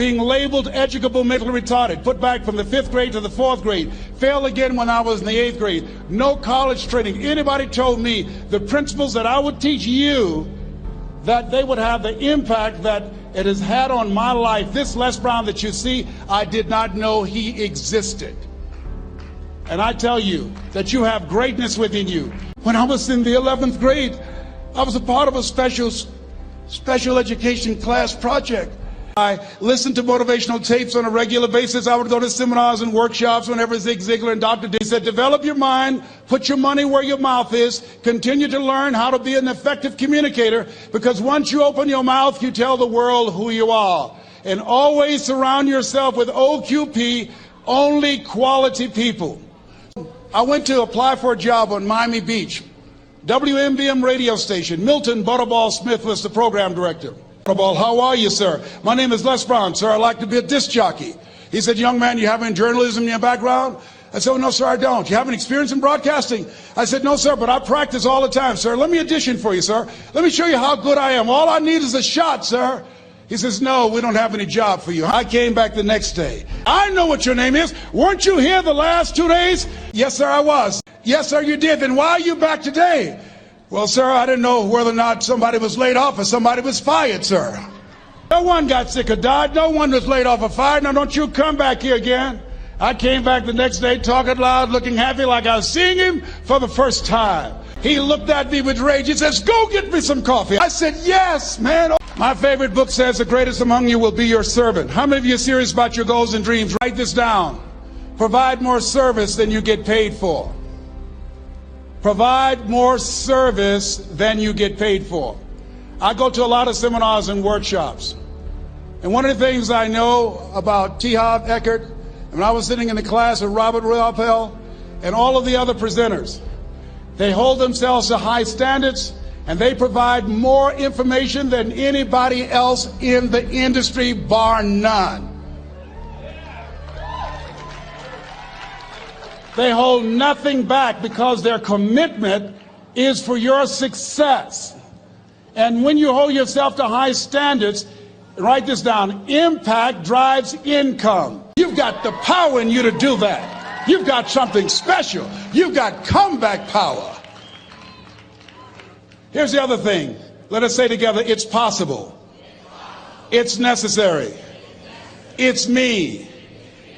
Being labeled educable mentally retarded, put back from the 5th grade to the 4th grade, failed again when I was in the 8th grade, no college training. Anybody told me the principles that I would teach you, that they would have the impact that it has had on my life. This Les Brown that you see, I did not know he existed. And I tell you that you have greatness within you. When I was in the 11th grade, I was a part of a special education class project. I listened to motivational tapes on a regular basis. I would go to seminars and workshops whenever Zig Ziglar and Dr. D said, develop your mind, put your money where your mouth is, continue to learn how to be an effective communicator, because once you open your mouth, you tell the world who you are. And always surround yourself with OQP, only quality people. I went to apply for a job on Miami Beach. WMBM radio station. Milton Butterball Smith was the program director. Butterball, how are you, sir? My name is Les Brown, sir. I'd like to be a disc jockey. He said, young man, you have any journalism in your background? I said, oh, no, sir, I don't. You have any experience in broadcasting? I said, no, sir, but I practice all the time, sir. Let me audition for you, sir. Let me show you how good I am. All I need is a shot, sir. He says, no, we don't have any job for you. I came back the next day. I know what your name is. Weren't you here the last 2 days? Yes, sir, I was. Yes, sir, you did. Then why are you back today? Well, sir, I didn't know whether or not somebody was laid off or somebody was fired, sir. No one got sick or died. No one was laid off or fired. Now, don't you come back here again. I came back the next day talking loud, looking happy like I was seeing him for the first time. He looked at me with rage. He says, go get me some coffee. I said, yes, man. My favorite book says the greatest among you will be your servant. How many of you are serious about your goals and dreams? Write this down. Provide more service than you get paid for. Provide more service than you get paid for. I go to a lot of seminars and workshops. And one of the things I know about T. Harv Eckert, when I was sitting in the class with Robert Ruppel and all of the other presenters, they hold themselves to high standards and they provide more information than anybody else in the industry, bar none. They hold nothing back because their commitment is for your success. And when you hold yourself to high standards, write this down, impact drives income. You've got the power in you to do that. You've got something special. You've got comeback power. Here's the other thing. Let us say together, it's possible. It's necessary. It's me.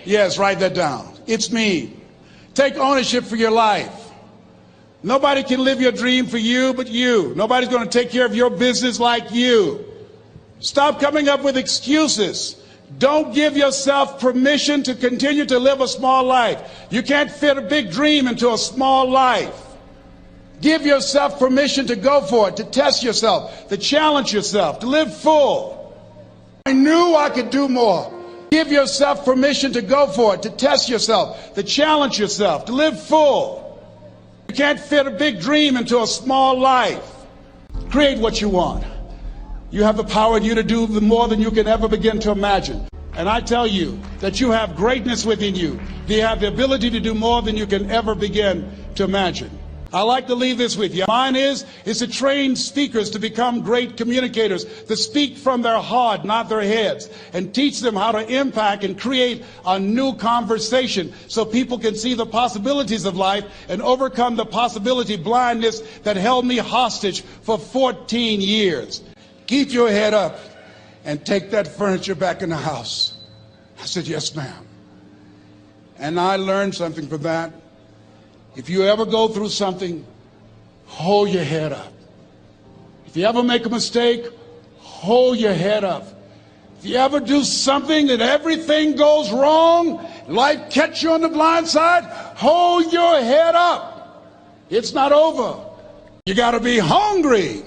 Yes, write that down. It's me. Take ownership for your life. Nobody can live your dream for you but you. Nobody's going to take care of your business like you. Stop coming up with excuses. Don't give yourself permission to continue to live a small life. You can't fit a big dream into a small life. Give yourself permission to go for it, to test yourself, to challenge yourself, to live full. I knew I could do more. Give yourself permission to go for it, to test yourself, to challenge yourself, to live full. You can't fit a big dream into a small life. Create what you want. You have the power in you to do more than you can ever begin to imagine. And I tell you that you have greatness within you. You have the ability to do more than you can ever begin to imagine. I like to leave this with you. Mine is to train speakers to become great communicators, to speak from their heart, not their heads, and teach them how to impact and create a new conversation so people can see the possibilities of life and overcome the possibility blindness that held me hostage for 14 years. Keep your head up and take that furniture back in the house. I said, yes, ma'am. And I learned something from that. If you ever go through something, hold your head up. If you ever make a mistake, hold your head up. If you ever do something that everything goes wrong, life catch you on the blind side, hold your head up. It's not over. You got to be hungry.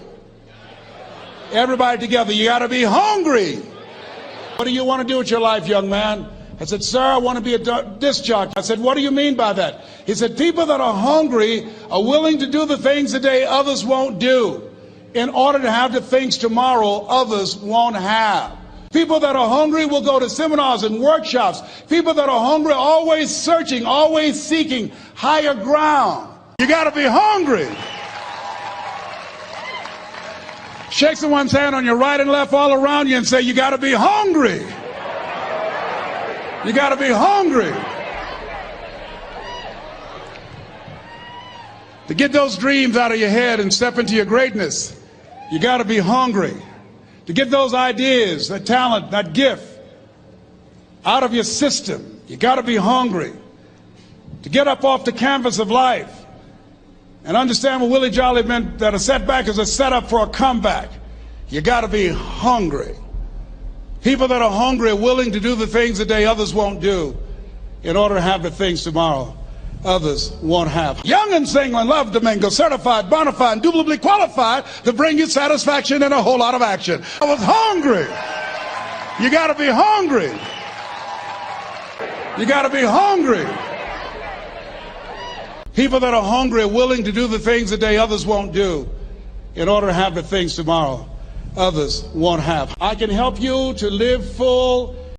Everybody together, you got to be hungry. What do you want to do with your life, young man? I said, sir, I want to be a disc jockey. I said, what do you mean by that? He said, people that are hungry are willing to do the things today others won't do in order to have the things tomorrow others won't have. People that are hungry will go to seminars and workshops. People that are hungry are always searching, always seeking higher ground. You got to be hungry. Shake someone's hand on your right and left all around you and say, you got to be hungry. You got to be hungry. To get those dreams out of your head and step into your greatness, you got to be hungry. To get those ideas, that talent, that gift out of your system, you got to be hungry. To get up off the canvas of life and understand what Willie Jolly meant, that a setback is a setup for a comeback, you got to be hungry. People that are hungry are willing to do the things today others won't do in order to have the things tomorrow others won't have. Young and single and love to mingle, certified, bona fide, indubitably qualified to bring you satisfaction and a whole lot of action. I was hungry. You got to be hungry. You got to be hungry. People that are hungry are willing to do the things today others won't do in order to have the things tomorrow others won't have. I can help you to live full